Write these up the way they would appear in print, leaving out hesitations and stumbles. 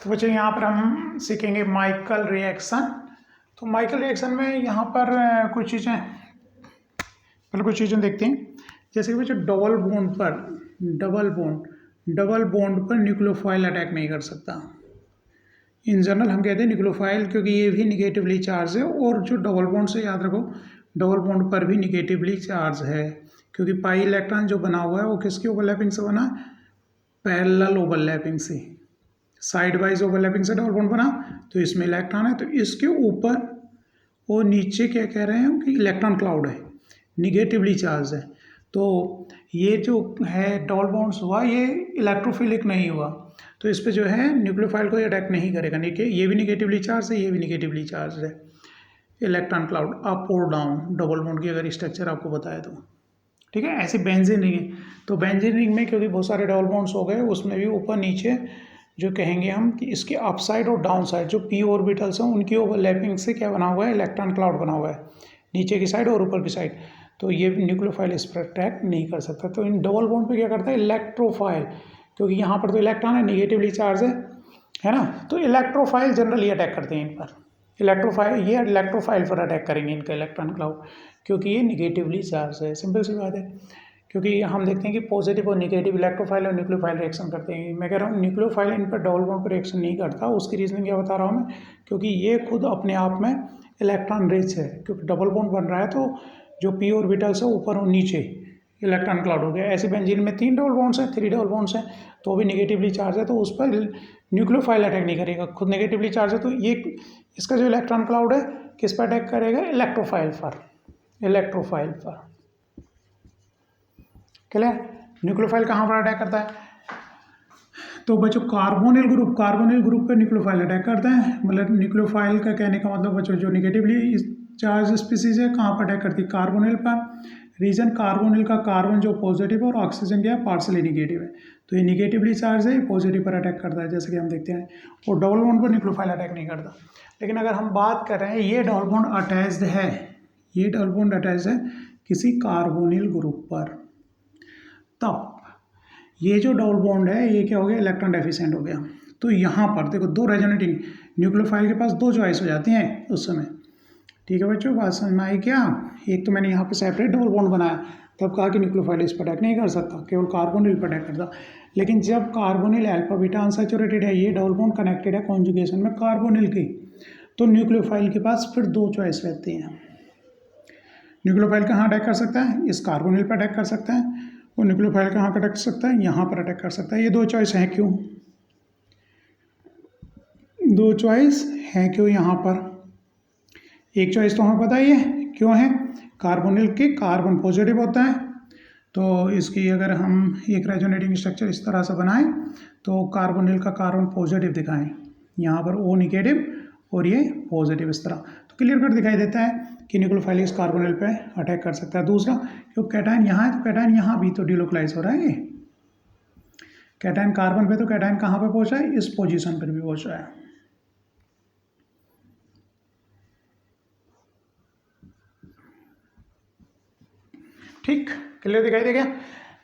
तो बच्चों यहाँ पर हम सीखेंगे माइकल रिएक्शन। तो माइकल रिएक्शन में यहाँ पर कुछ चीज़ें देखते हैं। जैसे कि बच्चों डबल बॉन्ड पर न्यूक्लियोफाइल अटैक नहीं कर सकता। इन जनरल हम कहते हैं न्यूक्लियोफाइल, क्योंकि ये भी निगेटिवली चार्ज है। और जो डबल बॉन्ड से याद रखो, डबल बॉन्ड पर भी निगेटिवली चार्ज है, क्योंकि पाई इलेक्ट्रॉन जो बना हुआ है वो किसकी ओवरलैपिंग से बना? पैरेलल ओवरलैपिंग से, साइड वाइज ओवरलैपिंग से डबल बॉन्ड बना। तो इसमें इलेक्ट्रॉन है, तो इसके ऊपर और नीचे क्या कह रहे हैं कि इलेक्ट्रॉन क्लाउड है, निगेटिवली चार्ज है। तो ये जो है डबल बॉन्ड्स हुआ, ये इलेक्ट्रोफिलिक नहीं हुआ, तो इस पर जो है न्यूक्लियोफाइल को अटैक नहीं करेगा। ये भी निगेटिवली चार्ज है, ये भी निगेटिवली चार्ज है। इलेक्ट्रॉन क्लाउड अप और डाउन डबल बॉन्ड की अगर स्ट्रक्चर आपको बताए तो ठीक है। ऐसी बेंजीन रिंग है, तो बेंजीन रिंग में क्योंकि बहुत सारे डबल बॉन्ड्स हो गए, उसमें भी ऊपर नीचे जो कहेंगे हम कि इसके अप साइड और डाउन साइड जो पी ऑर्बिटल्स हैं उनकी ओवरलैपिंग से क्या बना हुआ है? इलेक्ट्रॉन क्लाउड बना हुआ है, नीचे की साइड और ऊपर की साइड। तो ये न्यूक्लियोफाइल इस पर अटैक नहीं कर सकता। तो इन डबल बॉन्ड पे क्या करता है? इलेक्ट्रोफाइल, क्योंकि यहाँ पर तो इलेक्ट्रॉन है, निगेटिवली चार्ज है ना। तो इलेक्ट्रोफाइल जनरली अटैक करते हैं इन पर। ये इलेक्ट्रोफाइल पर अटैक करेंगे इनका इलेक्ट्रॉन क्लाउड, क्योंकि ये निगेटिवली चार्ज है। सिंपल सी बात है, क्योंकि हम देखते हैं कि पॉजिटिव और निगेटिव इलेक्ट्रोफाइल और न्यूक्लियोफाइल रिएक्शन करते हैं। मैं कह रहा हूँ न्यूक्लियोफाइल इन पर डबल बॉन्ड पर रिएक्शन नहीं करता। उसकी रीजनिंग क्या बता रहा हूँ मैं? क्योंकि ये खुद अपने आप में इलेक्ट्रॉन रिच है, क्योंकि डबल बॉन्ड बन रहा है, तो जो पी ऑर्बिटल्स है ऊपर और नीचे इलेक्ट्रॉन क्लाउड हो गया। ऐसे बेंजीन में 3 डबल बॉन्ड्स हैं, 3 डबल बॉन्ड्स हैं, तो भी निगेटिवली चार्ज है, तो उस पर न्यूक्लियोफाइल अटैक नहीं करेगा। खुद निगेटिवली चार्ज है, तो ये इसका जो इलेक्ट्रॉन क्लाउड है किस पर अटैक करेगा? इलेक्ट्रोफाइल पर। क्लियर? न्यूक्लियोफाइल कहाँ पर अटैक करता है? तो बच्चों कार्बोनिल ग्रुप पे न्यूक्लियोफाइल अटैक करता है। मतलब न्यूक्लियोफाइल का कहने का मतलब बच्चों जो निगेटिवली चार्ज स्पीसीज है कहाँ पर अटैक करती है? कार्बोनिल पर। रीजन कार्बोनिल का कार्बन जो पॉजिटिव है और ऑक्सीजन क्या है? पार्सली निगेटिव है। तो ये निगेटिवली चार्ज है, ये पॉजिटिव पर अटैक करता है, जैसे कि हम देखते हैं। और डबल बॉन्ड पर न्यूक्लियोफाइल अटैक नहीं करता। लेकिन अगर हम बात कर रहे हैं ये डबल बॉन्ड अटैच्ड है किसी कार्बोनिल ग्रुप पर, तब ये जो डबल बॉन्ड है ये क्या हो गया? इलेक्ट्रॉन डेफिशिएंट हो गया। तो यहाँ पर देखो 2 रेजोनेटिंग न्यूक्लियोफाइल के पास 2 चॉइस हो जाती हैं उस समय। ठीक है बच्चों, बात समझ में आई क्या? एक तो मैंने यहाँ पे सेपरेट डबल बॉन्ड बनाया, तब कहा कि न्यूक्लियोफाइल इस पर अटैक नहीं कर सकता, केवल कार्बोनिल पर अटैक करता। लेकिन जब कार्बोनिल अल्फा बीटा अनसैचुरेटेड है, ये डबल बॉन्ड कनेक्टेड है कॉन्जुगेशन में कार्बोनिल की, तो न्यूक्लियोफाइल के पास फिर 2 चॉइस रहती हैं। न्यूक्लियोफाइल कहाँ अटैक कर सकता है? इस कार्बोनिल पर अटैक कर सकता है। और न्यूक्लियोफाइल कहाँ पर अटैक कर सकता है? यहाँ पर अटैक कर सकता है। ये 2 चॉइस हैं क्यों? 2 चॉइस हैं क्यों यहाँ पर? एक चॉइस तो हमें पता ही है क्यों है। कार्बोनिल के कार्बन पॉजिटिव होता है, तो इसकी अगर हम एक रेजोनेटिंग स्ट्रक्चर इस तरह से बनाएं तो कार्बोनिल का कार्बन पॉजिटिव दिखाएं, यहाँ पर O निगेटिव और ये पॉजिटिव, इस तरह तो क्लियर कट दिखाई देता है कि न्यूक्लियोफाइल इस कार्बोनिल पे अटैक कर सकता है। दूसरा, क्योंकि कैटायन यहाँ है तो कैटायन यहाँ भी तो डिलोकलाइज हो रहा है। ये कैटायन कार्बन पे, तो कैटायन कहाँ पे पहुंचा है? इस पोजीशन पर भी पहुंचा है। ठीक, क्लियर दिखाई दे गया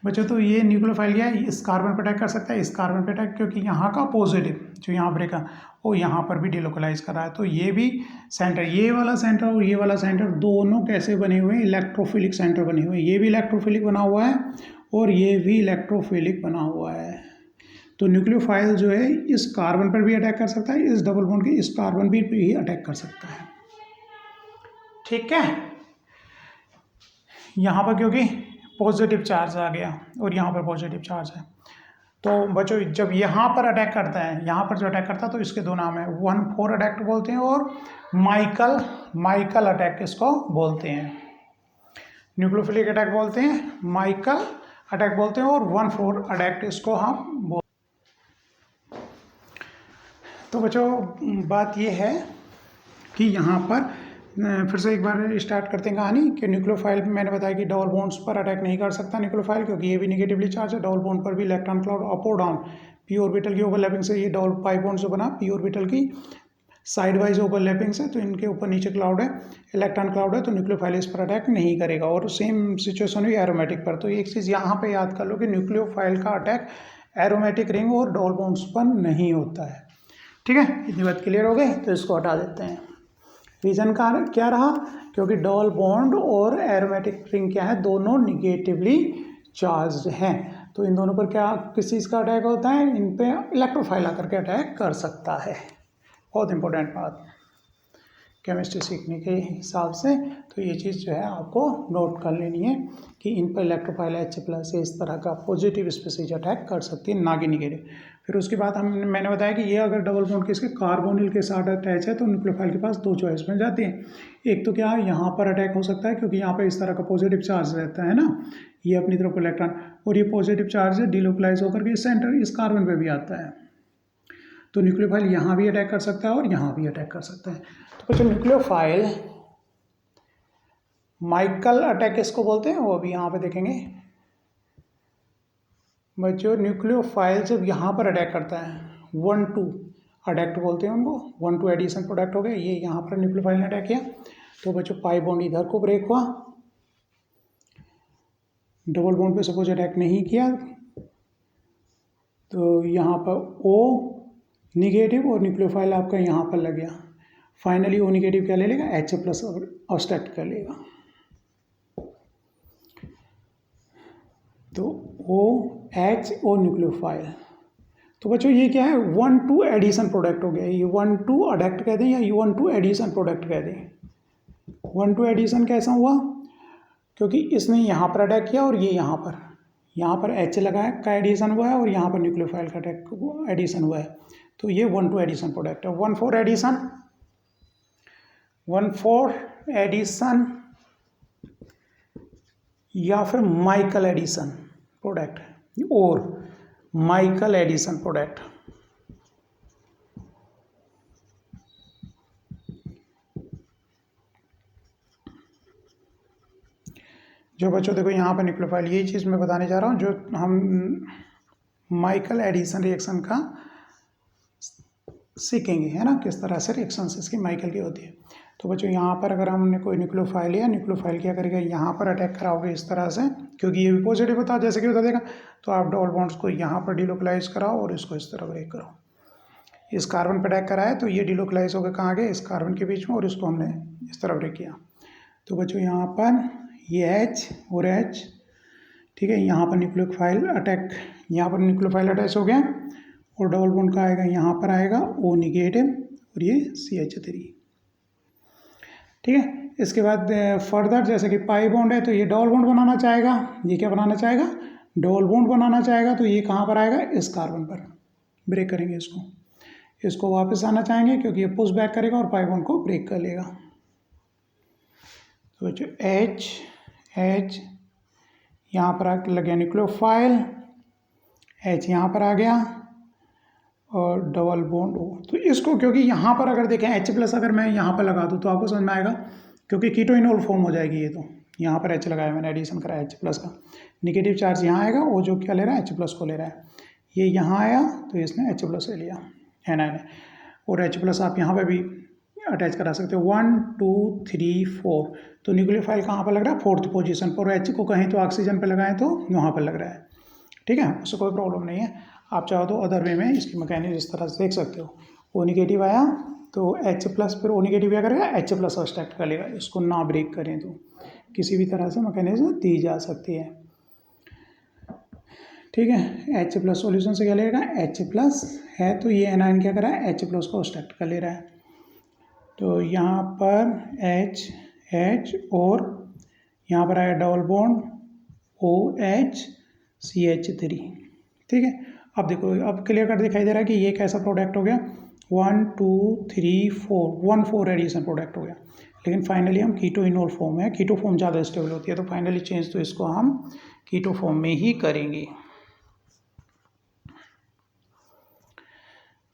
बच्चों? तो ये न्यूक्लियोफाइल क्या है? इस कार्बन पर अटैक कर सकता है, इस कार्बन पर अटैक, क्योंकि यहाँ का पॉजिटिव जो यहाँ पर है वो यहाँ पर भी डिलोकलाइज कर रहा है। तो ये भी सेंटर, ये वाला सेंटर और ये वाला सेंटर दोनों कैसे बने हुए हैं? इलेक्ट्रोफिलिक सेंटर बने हुए हैं। ये भी इलेक्ट्रोफिलिक बना हुआ है और ये भी इलेक्ट्रोफिलिक बना हुआ है। तो न्यूक्लियोफाइल जो है इस कार्बन पर भी अटैक कर सकता है, इस डबल बॉन्ड के इस कार्बन भी अटैक कर सकता है। ठीक है, यहाँ पर क्योंकि पॉजिटिव चार्ज आ गया और यहाँ पर पॉजिटिव चार्ज है, तो बच्चों जब यहाँ पर अटैक करता है, यहाँ पर जो अटैक करता है, तो इसके 2 नाम है, 1,4 अटैक बोलते हैं और माइकल अटैक इसको बोलते हैं। न्यूक्लियोफिलिक अटैक बोलते हैं, माइकल अटैक बोलते हैं और 1,4 अटैक इसको हम बोलते हैं। तो बच्चों बात ये है कि यहाँ पर फिर से एक बार स्टार्ट करते हैं कहानी कि न्यूक्लियोफाइल मैंने बताया कि डबल बॉन्ड्स पर अटैक नहीं कर सकता न्यूक्लियोफाइल, क्योंकि ये भी निगेटिवली चार्ज है। डबल बॉन्ड पर भी इलेक्ट्रॉन क्लाउड अप और डाउन पी ऑर्बिटल की ओवरलैपिंग से, ये डबल पाई बॉन्ड जो बना पी ऑर्बिटल की साइड वाइज ओवरलैपिंग से, तो इनके ऊपर नीचे क्लाउड है, इलेक्ट्रॉन क्लाउड है, तो न्यूक्लियोफाइल इस पर अटैक नहीं करेगा। और सेम सिचुएशन हुई एरोमेटिक पर। तो एक चीज़ यहाँ पे याद कर लो कि न्यूक्लियोफाइल का अटैक एरोमेटिक रिंग और डबल बॉन्ड्स पर नहीं होता है। ठीक है, इतनी बात क्लियर हो गई, तो इसको हटा देते हैं। रीज़न का क्या रहा, क्योंकि डबल बॉन्ड और एरोमेटिक रिंग क्या है, दोनों निगेटिवली चार्ज्ड हैं, तो इन दोनों पर क्या किस चीज़ का अटैक होता है, इन पे इलेक्ट्रोफाइल आकर के अटैक कर सकता है। बहुत इंपॉर्टेंट बात केमिस्ट्री सीखने के हिसाब से, तो ये चीज़ जो है आपको नोट कर लेनी है कि इन पर इलेक्ट्रोफाइल H+ इस तरह का पॉजिटिव स्पेसीज अटैक कर सकती है, ना कि निगेटिव। फिर उसके बाद मैंने बताया कि ये अगर डबल बॉन्ड किसके कार्बोनिल के साथ अटैच है तो न्यूक्लियोफाइल के पास दो चॉइस मिल जाती हैं। एक तो क्या है, यहाँ पर अटैक हो सकता है क्योंकि यहाँ पर इस तरह का पॉजिटिव चार्ज रहता है ना, ये अपनी तरफ इलेक्ट्रॉन, और ये पॉजिटिव चार्ज डिलोकलाइज होकर के सेंटर इस कार्बन पर भी आता है, तो न्यूक्लियोफाइल यहाँ भी अटैक कर सकता है और यहाँ भी अटैक कर सकता है। तो बच्चों न्यूक्लियोफाइल माइकल अटैक इसको बोलते हैं, वो अभी यहाँ पे देखेंगे। बच्चों न्यूक्लियोफाइल जब यहाँ पर अटैक करता है 1-2 अडैक्ट बोलते हैं उनको, 1-2 एडिशन प्रोडक्ट हो गए, ये यहाँ पर न्यूक्लियोफाइल ने अटैक किया, तो बच्चों पाई बॉन्ड इधर को ब्रेक हुआ, डबल बॉन्ड पे सपोज अटैक नहीं किया तो यहाँ पर O निगेटिव और न्यूक्लियोफाइल आपका यहाँ पर लग गया, फाइनली O निगेटिव क्या ले लेगा, H+ ऑब्स्ट्रक्ट कर लेगा, तो OH O न्यूक्लियोफाइल। तो बच्चों ये क्या है, 1-2 एडिशन प्रोडक्ट हो गया, ये 1-2 अडैक्ट कह दें या ये 1-2 एडिशन प्रोडक्ट कह दें। 1-2 एडिशन कैसा हुआ, क्योंकि इसने यहाँ पर अटैक किया और ये यहाँ पर H लगा का एडिशन हुआ है और यहाँ पर न्यूक्लियोफाइल का अटैक एडिशन हुआ है, तो ये 1-2 एडिशन प्रोडक्ट है। 1-4 एडिशन या फिर माइकल एडिशन प्रोडक्ट और माइकल एडिशन प्रोडक्ट। जो बच्चों देखो यहाँ पर न्यूक्लियोफाइल, यही चीज़ मैं बताने जा रहा हूँ, जो हम माइकल एडिशन रिएक्शन का सीखेंगे, है ना, किस तरह से रिएक्शन इसकी माइकल की होती है। तो बच्चों यहाँ पर अगर हमने कोई न्यूक्लियोफाइल लिया, न्यूक्लियोफाइल क्या करेगा, यहाँ पर अटैक कराओगे इस तरह से, क्योंकि ये भी पॉजिटिव होता है जैसे कि बता देगा, तो आप डबल बॉन्ड्स को यहाँ पर डिलोकलाइज कराओ और इसको इस तरह ब्रेक करो। इस कार्बन पर अटैक कराया तो ये डिलोकलाइज होकर कहाँ गए, इस कार्बन के बीच में, और इसको हमने इस तरह ब्रेक किया। तो बच्चों यहाँ पर ये H और H, ठीक है, यहाँ पर न्यूक्लियोफाइल अटैक, यहाँ पर न्यूक्लियोफाइल अटैच हो गया और डबल बॉन्ड का आएगा, यहाँ पर आएगा O निगेटिव और ये CH3, ठीक है। इसके बाद फर्दर जैसे कि पाई बॉन्ड है तो ये डबल बॉन्ड बनाना चाहेगा, ये क्या बनाना चाहेगा, डबल बॉन्ड बनाना चाहेगा, तो ये कहाँ पर आएगा, इस कार्बन पर ब्रेक करेंगे, इसको वापस आना चाहेंगे क्योंकि ये पुश बैक करेगा और पाई बॉन्ड को ब्रेक कर लेगा। तो बच्चों H यहाँ पर आके लग गया न्यूक्लियोफाइल, H यहाँ पर आ गया और डबल बॉन्ड O। तो इसको क्योंकि यहाँ पर अगर देखें H+ अगर मैं यहाँ पर लगा दूँ तो आपको समझ में आएगा, क्योंकि कीटोइनोल फॉर्म हो जाएगी ये, तो यहाँ पर H लगाया मैंने, एडिशन करा H+ का, निगेटिव चार्ज यहाँ आएगा, वो जो क्या ले रहा है, H+ को ले रहा है, ये यहाँ आया तो इसने H+ ले लिया, anion है, और H+ आप यहाँ पर भी अटैच करा सकते हो। 1 2 3 4, तो न्यूक्लियोफाइल कहाँ पर लग रहा है, 4th पोजीशन पर, H को कहीं तो ऑक्सीजन पर लगाएं तो वहाँ पर लग रहा है, ठीक है, उससे कोई प्रॉब्लम नहीं है। आप चाहो तो अदर वे में इसकी मैकेनिज्म इस तरह से देख सकते हो। O निगेटिव आया तो H+, फिर O निगेटिव क्या करेगा, H+ ऑब्स्ट्रक्ट कर लेगा, इसको ना ब्रेक करें तो किसी भी तरह से मैकेनिज्म दी जा सकती है, ठीक है। H+ सॉल्यूशन से क्या लेगा, H+ है तो ये एनायन क्या कर रहा है, H+ को ऑब्स्ट्रक्ट कर ले रहा है, तो यहाँ पर H और यहाँ पर आया डबल बॉन्ड OH CH3, ठीक है। अब देखो, अब क्लियर कट दिखाई दे रहा है कि ये कैसा प्रोडक्ट हो गया, 1 2 3 4 1-4 एडिशन प्रोडक्ट हो गया, लेकिन फाइनली हम कीटोइनोल फॉर्म है, कीटो फॉर्म ज़्यादा स्टेबल होती है, तो फाइनली चेंज तो इसको हम कीटो फॉर्म में ही करेंगे।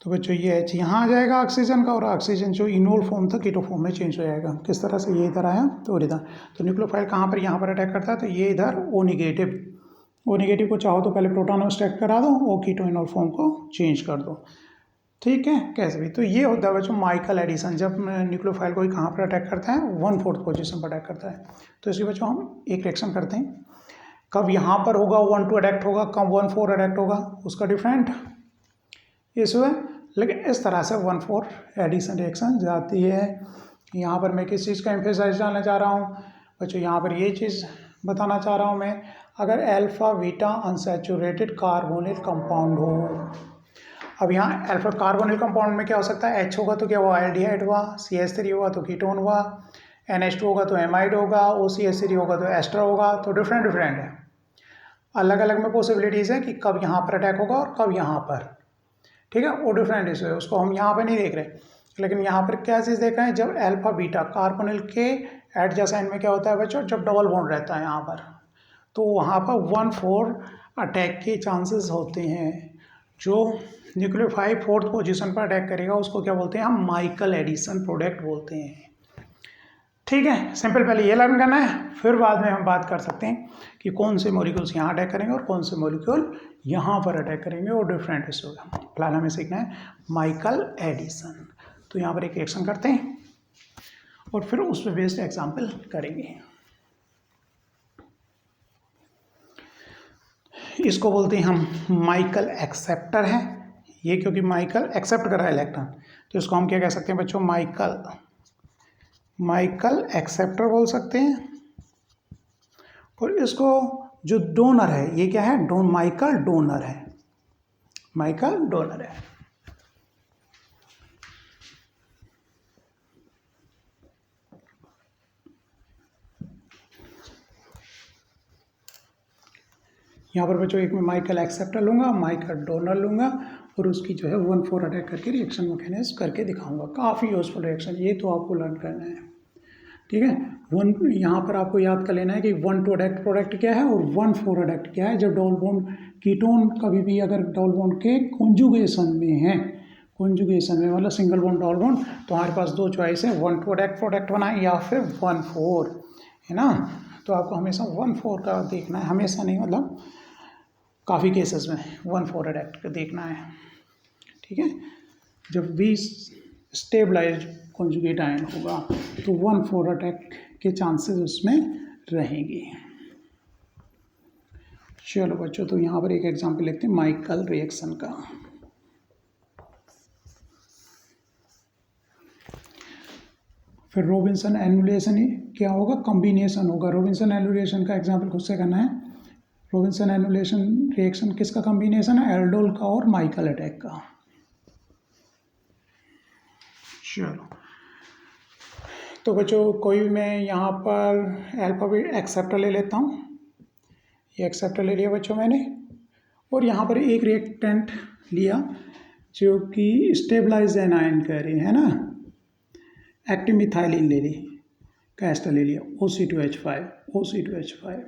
तो बच्चों ये H यहाँ आ जाएगा ऑक्सीजन का, और ऑक्सीजन जो इनोल फॉर्म था कीटो फॉर्म में चेंज हो जाएगा। किस तरह से, ये इधर आया तो इधर, तो न्यूक्लियोफाइल कहाँ पर, यहाँ पर अटैक करता है, तो ये इधर O निगेटिव को चाहो तो पहले प्रोटॉन ऑब्स्ट्रक्ट करा दो और कीटोइनोल फॉर्म को चेंज कर दो, ठीक है, कैसे भी। तो ये होता है बच्चों माइकल एडिशन, जब न्यूक्लियोफाइल कोई कहाँ पर अटैक करता है, 1/4 पोजीशन पर अटैक करता है। तो इसलिए बच्चों हम एक रिएक्शन करते हैं, कब यहाँ पर होगा 1-2 अटैक होगा, कब 1-4 अटैक होगा, उसका डिफरेंट इशू है। लेकिन इस तरह से 1,4 एडिशन रिएक्शन जाती है। यहाँ पर मैं किस चीज़ का एम्फेसाइज डालना चाह रहा हूँ बच्चों, यहाँ पर ये चीज़ बताना चाह रहा हूँ मैं, अगर alpha beta unsaturated carbonyl compound हो, अब यहाँ अल्फा कार्बोनिल कंपाउंड में क्या हो सकता है, H होगा तो क्या हुआ, एल्डिहाइड हुआ, CH3 होगा तो कीटोन हुआ, NH2 होगा तो एमाइड होगा, OCH3 होगा तो एस्टर होगा। तो डिफरेंट डिफरेंट है, अलग अलग में पॉसिबिलिटीज़ है कि कब यहाँ पर अटैक होगा और कब यहाँ पर, ठीक है, वो डिफरेंट इशू है, उसको हम यहाँ पर नहीं देख रहे। लेकिन यहाँ पर क्या चीज़ देखा है, जब अल्फा बीटा कार्बोनिल के एडजेसेंट में क्या होता है बच्चों, जब डबल बॉन्ड रहता है यहाँ पर, तो वहाँ पर 1,4 अटैक के चांसेस होते हैं। जो न्यूक्लियोफाइल फोर्थ पोजीशन पर अटैक करेगा उसको क्या बोलते हैं, हम माइकल एडिसन प्रोडक्ट बोलते हैं। ठीक है, सिंपल पहले ये लर्न करना है, फिर बाद में हम बात कर सकते हैं कि कौन से मॉलिक्यूल्स यहाँ अटैक करेंगे और कौन से मॉलिक्यूल यहाँ पर अटैक करेंगे, और डिफरेंट इशू होगा। फिलहाल हमें सीखना है माइकल एडिसन। तो यहाँ पर एक रिएक्शन करते हैं और फिर उस पर बेस्ड एग्जाम्पल करेंगे। इसको बोलते हैं हम माइकल एक्सेप्टर है ये, क्योंकि माइकल एक्सेप्ट कर रहा है इलेक्ट्रॉन, तो इसको हम क्या कह सकते हैं बच्चों, माइकल एक्सेप्टर बोल सकते हैं। और इसको जो डोनर है ये क्या है, माइकल डोनर है, माइकल डोनर है। यहाँ पर बच्चों एक मैं माइकल एक्सेप्टर लूँगा, माइकल डोनर लूँगा और उसकी जो है 1,4 अटैक करके रिएक्शन मैकेनिज्म करके दिखाऊंगा। काफ़ी यूजफुल रिएक्शन, ये तो आपको लर्न करना है, ठीक है। यहाँ पर आपको याद कर लेना है कि 1,2 अटैक प्रोडक्ट क्या है और 1,4 अटैक क्या है। जब डबल बॉन्ड कीटोन कभी भी अगर डबल बॉन्ड के कॉन्जुगेशन में है, कॉन्जुगेशन में मतलब सिंगल बॉन्ड डबल बॉन्ड, तो हमारे पास दो चॉइस है, 1,2 अटैक प्रोडक्ट बनाए या फिर 1,4, है ना। तो आपको हमेशा 1,4 का देखना है, हमेशा नहीं मतलब काफ़ी केसेस में 1,4 अटैक देखना है, ठीक है। जब भी स्टेबलाइज कॉन्जुगेट आयन होगा तो 1,4 अटैक के चांसेस उसमें रहेंगे। चलो बच्चों, तो यहाँ पर एक एग्जांपल लिखते हैं माइकल रिएक्शन का। फिर रॉबिन्सन एनुलेशन क्या होगा, कॉम्बिनेशन होगा। रॉबिन्सन एनुलेशन का एग्जांपल खुद से करना है। रॉबिन्सन एनुलेशन रिएक्शन किसका कॉम्बिनेशन है, एल्डोल का और माइकल अटैक का। चलो तो बच्चों कोई भी मैं यहाँ पर अल्फाबेट एक्सेप्टर ले लेता हूँ, ये एक्सेप्टर ले लिया बच्चों मैंने, और यहाँ पर एक रिएक्टेंट लिया जो कि स्टेबलाइज एनायन कह रहे हैं ना, एक्टिव मिथाइलिन ले ली का एस्टर ले लिया, OC2H5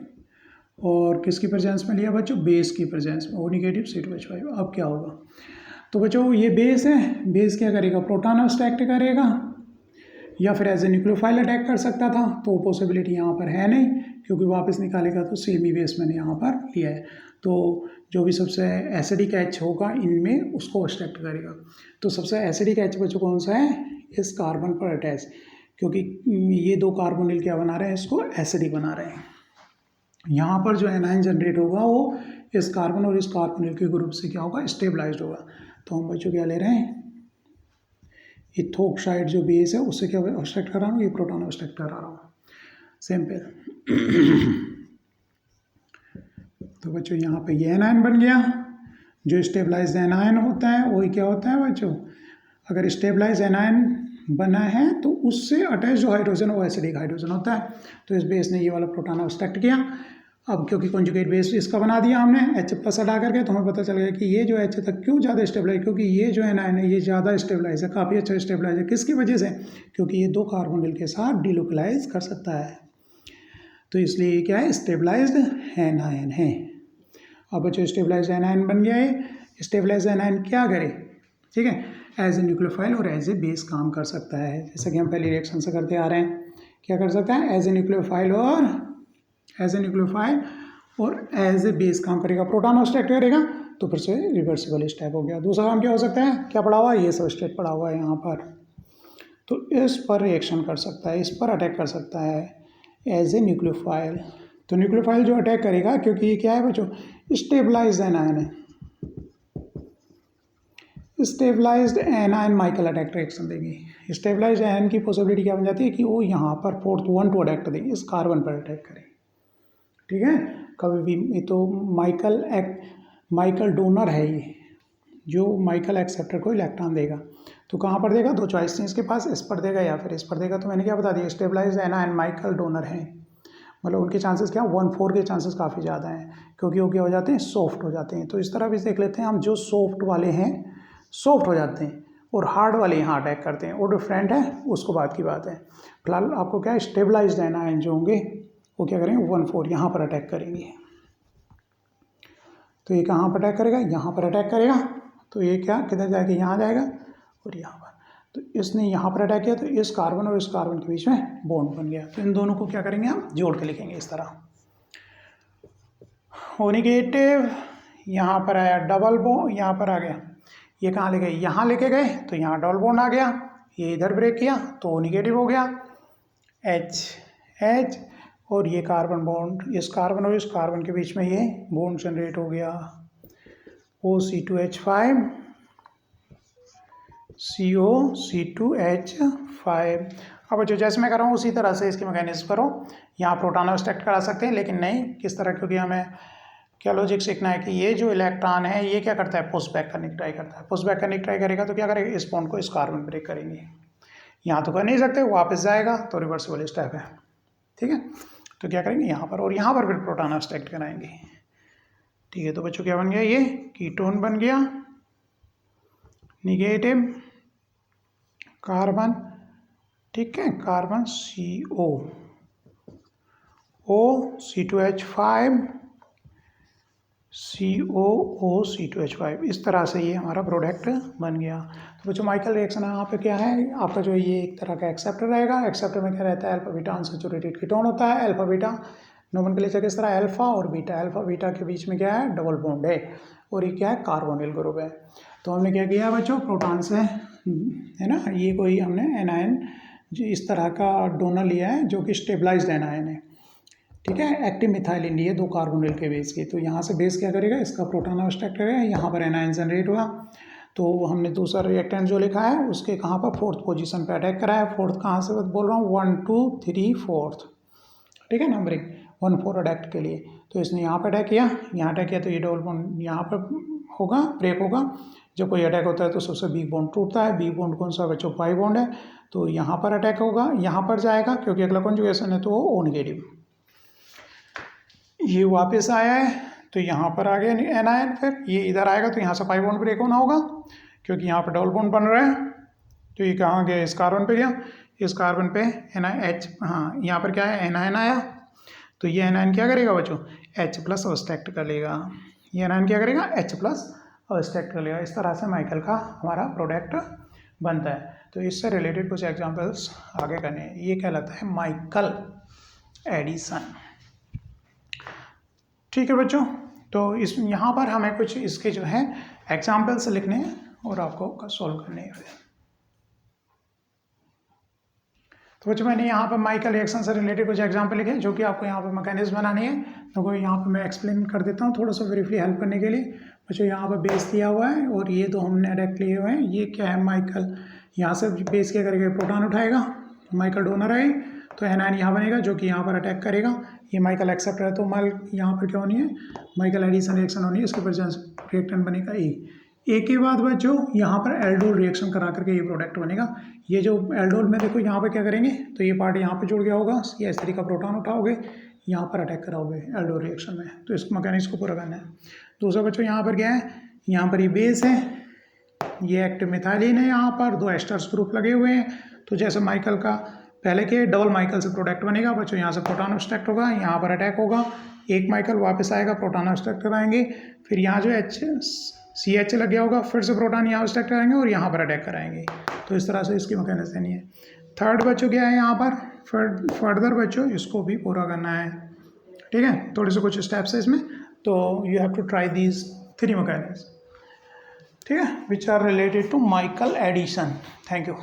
और किसकी प्रेजेंस में लिया बच्चों, बेस की प्रेजेंस में, O नेगेटिव C2H5। अब क्या होगा, तो बच्चों ये बेस है, बेस क्या करेगा, प्रोटॉन अटैक करेगा या फिर एज ए न्यूक्लियोफाइल अटैक कर सकता था, तो पॉसिबिलिटी यहाँ पर है नहीं, क्योंकि वापस निकालेगा तो सेमी बेस मैंने यहाँ पर लिया है। तो जो भी सबसे एसिडिक एच होगा इनमें उसको अट्रैक्ट करेगा। तो सबसे एसिडिक एच बच्चों कौन सा है, इस कार्बन पर अटैच, क्योंकि ये दो कार्बोनिल क्या बना रहे हैं, इसको एसिडिक बना रहे हैं। यहाँ पर जो एनायन जनरेट होगा वो इस कार्बन और इस कार्बोनिल के ग्रुप से क्या होगा, स्टेबलाइज्ड होगा। तो हम बच्चों क्या ले रहे हैं, इथोक्साइड जो बेस है उससे क्या अब्स्ट्रैक्ट करा रहा हूँ, ये प्रोटॉन अब्स्ट्रैक्ट करा रहा हूँ, सिंपल। तो बच्चों यहाँ पे ये एनायन बन गया। जो स्टेबलाइज एनायन होता है वही क्या होता है बच्चों, अगर स्टेबलाइज एनायन बना है तो उससे अटैच जो हाइड्रोजन वो एसिडिक हाइड्रोजन होता है। तो इस बेस ने ये वाला प्रोटॉन अब्स्ट्रैक्ट किया। अब क्योंकि कॉन्जुगेट बेस इसका बना दिया हमने H+ हटा करके, तो हमें पता चल गया कि ये जो H तक क्यों ज़्यादा स्टेबलाइज, क्योंकि ये जो एनायन है ये ज़्यादा स्टेबलाइज है, काफ़ी अच्छा स्टेबलाइज है। किसकी वजह से, क्योंकि ये दो कार्बोनिल के साथ डिलोकलाइज कर सकता है, तो इसलिए ये क्या है, स्टेबलाइज्ड एनायन है। अब बच्चों स्टेबलाइज्ड एनायन बन गया है। स्टेबलाइज्ड एनायन क्या करे, ठीक है, एज ए न्यूक्लियोफाइल और एज ए बेस काम कर सकता है, जैसा कि हम पहले रिएक्शन से करते आ रहे हैं। क्या कर सकता है, एज ए न्यूक्लियोफाइल और एज ए बेस काम करेगा, प्रोटॉन अब्स्ट्रैक्ट करेगा, तो फिर से रिवर्सिबल स्टेप हो गया। दूसरा काम क्या हो सकता है, क्या पड़ा हुआ है, ये सब स्टेप पड़ा हुआ है यहाँ पर, तो इस पर रिएक्शन कर सकता है, इस पर अटैक कर सकता है एज ए न्यूक्लियोफाइल। तो न्यूक्लियोफाइल जो अटैक करेगा, क्योंकि ये क्या है बच्चों, स्टेबलाइज्ड एनायन है, stabilised anion Michael attack reaction देंगे। स्टेबलाइज्ड एनायन की पॉसिबिलिटी क्या बन जाती है कि वो यहाँ पर फोर्थ वन टू अटैक दें, इस कार्बन पर अटैक करें। ठीक है, कभी भी तो माइकल डोनर है ये, जो माइकल एक्सेप्टर को इलेक्ट्रॉन देगा। तो कहाँ पर देगा, दो चॉइस थी इसके पास, इस पर देगा या फिर इस पर देगा। तो मैंने क्या बता दिया, स्टेबलाइज्ड एनायन माइकल डोनर हैं, मतलब उनके चांसेस क्या 1/4 के चांसेस काफ़ी ज़्यादा हैं, क्योंकि वो क्या हो जाते हैं, सॉफ्ट हो जाते हैं। तो इस तरह भी देख लेते हैं हम, जो सॉफ्ट वाले हैं सॉफ्ट हो जाते हैं और हार्ड वाले यहाँ अटैक करते हैं, वो डिफरेंट है, उसको बात की बात है। फिलहाल आपको क्या है, स्टेबलाइज्ड एनायन जो होंगे वो क्या करेंगे, 1/4 यहाँ पर अटैक करेंगे। तो ये कहाँ पर अटैक करेगा, यहाँ पर अटैक करेगा। तो ये क्या किधर जाएगा, यहाँ जाएगा और यहाँ पर। तो इसने यहाँ पर अटैक किया, तो इस कार्बन और इस कार्बन के बीच में बॉन्ड बन गया। तो इन दोनों को क्या करेंगे, हम जोड़ के लिखेंगे इस तरह। ओ नेगेटिव, यहाँ पर आया डबल बॉन्ड, यहाँ पर आ गया, ये कहाँ ले गए, यहाँ लेके गए, तो यहाँ डबल बॉन्ड आ गया, ये इधर ब्रेक किया तो नेगेटिव हो गया, H और ये कार्बन बॉन्ड, इस कार्बन और इस कार्बन के बीच में ये बॉन्ड जनरेट हो गया, OC2H5 CO C2H5। अब जो जैसे मैं कर रहा हूँ उसी तरह से इसकी मैकेनिज्म करो। यहाँ प्रोटॉन स्टैक करा सकते हैं, लेकिन नहीं किस तरह, क्योंकि हमें क्या लॉजिक सीखना है कि ये जो इलेक्ट्रॉन है ये क्या करता है, पुश बैक करने की ट्राई करता है। पुश बैक करने की ट्राई करेगा तो क्या करेगा, इस बॉन्ड को इस कार्बन ब्रेक करेंगे। यहाँ तो कर नहीं सकते, वापस जाएगा, तो रिवर्सिबल स्टेप है। ठीक है, तो क्या करेंगे यहाँ पर, और यहाँ पर फिर प्रोटॉन स्टैक कराएंगे। ठीक है, तो बच्चों क्या बन गया, ये कीटोन बन गया, निगेटिव कार्बन, ठीक है, कार्बन CO C2H5 COOC2H5, इस तरह से ये हमारा प्रोडक्ट बन गया। तो बच्चों माइकल रिएक्शन यहाँ पे क्या है, आपका जो ये एक तरह का एक्सेप्टर रहेगा। एक्सेप्टर में क्या रहता है, अल्फा बीटा अनसैचुरेटेड कीटोन होता है। अल्फा बीटा नोमेनक्लेचर किस तरह, अल्फा और बीटा, अल्फा बीटा के बीच में क्या है, डबल बॉन्ड है, और ये क्या है, कार्बोनिल ग्रुप है। तो हमने क्या किया बच्चों, प्रोटॉन से है ना, ये कोई हमने एनायन जो इस तरह का डोनर लिया है जो कि स्टेबलाइज्ड एनायन है। ठीक है, एक्टिव मिथाइलिन लिए दो कार्बोनिल के बेस के। तो यहाँ से बेस क्या करेगा, इसका प्रोटॉन अब्स्ट्रैक्ट करेगा, यहाँ पर एनायन जनरेट हुआ। तो हमने दूसरा रिएक्टेंट जो लिखा है उसके कहाँ पर, फोर्थ पोजीशन पे अटैक करा है। फोर्थ कहाँ से बोल रहा हूँ, 1 2 3 4, ठीक है, नंबरिंग 1/4 अटैक के लिए। तो इसने यहाँ पर अटैक किया, यहाँ अटैक किया, तो ये डबल बॉन्ड यहाँ पर होगा, ब्रेक होगा। जब कोई अटैक होता है तो सबसे वीक बॉन्ड टूटता है। वीक बॉन्ड कौन सा बच्चों, पाई बॉन्ड है। तो यहाँ पर अटैक होगा, यहाँ पर जाएगा क्योंकि अगला कॉन्जुगेशन है, तो वो O नेगेटिव। ये वापस आया है तो यहाँ पर आ गया एनायन, फिर ये इधर आएगा तो यहाँ से पाई बॉन्ड ब्रेक होना होगा क्योंकि यहाँ पर डबल बॉन्ड बन रहा है। तो ये कहाँ गया, इस कार्बन पे गया, इस कार्बन पे NaH, हाँ यहाँ पर क्या है, एनायन आया। तो ये एनायन क्या करेगा बच्चों, H+ अब्स्ट्रैक्ट कर लेगा। ये एनायन क्या करेगा, H+ अब्स्ट्रैक्ट कर लेगा। इस तरह से माइकल का हमारा प्रोडक्ट बनता है। तो इससे रिलेटेड कुछ एग्जांपल्स आगे करने हैं। ये कहलाता है माइकल एडिशन। ठीक है बच्चों, तो इस यहाँ पर हमें कुछ इसके जो है एग्जाम्पल्स लिखने हैं और आपको सॉल्व करने हैं। तो बच्चों मैंने यहाँ पर माइकल रिएक्शन से रिलेटेड कुछ एग्जाम्पल लिखे जो कि आपको यहाँ पर मैकेनिज्म बनानी है। तो यहाँ पर मैं एक्सप्लेन कर देता हूँ थोड़ा सा ब्रीफली हेल्प करने के लिए। बच्चों यहाँ पर बेस दिया हुआ है और ये दो हमने अटैक लिए हुए हैं। ये क्या है, माइकल, यहाँ से बेस क्या करेगा, प्रोटॉन उठाएगा, माइकल डोनर है, तो एनायन यहाँ बनेगा जो कि यहाँ पर अटैक करेगा। ये माइकल एक्सेप्टर है, तो यहाँ पर क्या होनी है, माइकल एडिशन रिएक्शन होनी है, इसके प्रेजेंस रिएक्टेंट बनेगा ए के बाद बच्चों यहाँ पर एल्डोल रिएक्शन करा करके ये प्रोडक्ट बनेगा। ये जो एल्डोल में देखो यहाँ पे क्या करेंगे, तो ये पार्ट यहाँ पे जुड़ गया होगा, ये S3 का प्रोटॉन उठाओगे, यहाँ पर अटैक कराओगे एल्डोल रिएक्शन में। तो इस मैकेनिज्म को पूरा करना है। दूसरा बच्चों यहाँ पर क्या है, यहाँ पर ये बेस है, ये एक्टिव मिथाइलिन है, यहाँ पर दो एस्टर्स ग्रुप लगे हुए हैं। तो जैसे माइकल का पहले के डबल माइकल से प्रोडक्ट बनेगा बच्चों, यहाँ से प्रोटॉन अब्स्ट्रैक्ट होगा, यहाँ पर अटैक होगा, एक माइकल वापस आएगा, प्रोटॉन अब्स्ट्रैक्ट कराएंगे, फिर यहाँ जो CH लग गया होगा, फिर से प्रोटॉन यहाँ अब्स्ट्रैक्ट कराएंगे और यहाँ पर अटैक कराएंगे। तो इस तरह से इसकी मैकेनिज्म देनी है। थर्ड बच्चों क्या है, यहाँ पर फर्दर बच्चों इसको भी पूरा करना है। ठीक है, थोड़े से कुछ स्टेप्स है इसमें, तो you have to try these 3 mechanism, ठीक है, which are related to Michael addition. Thank you.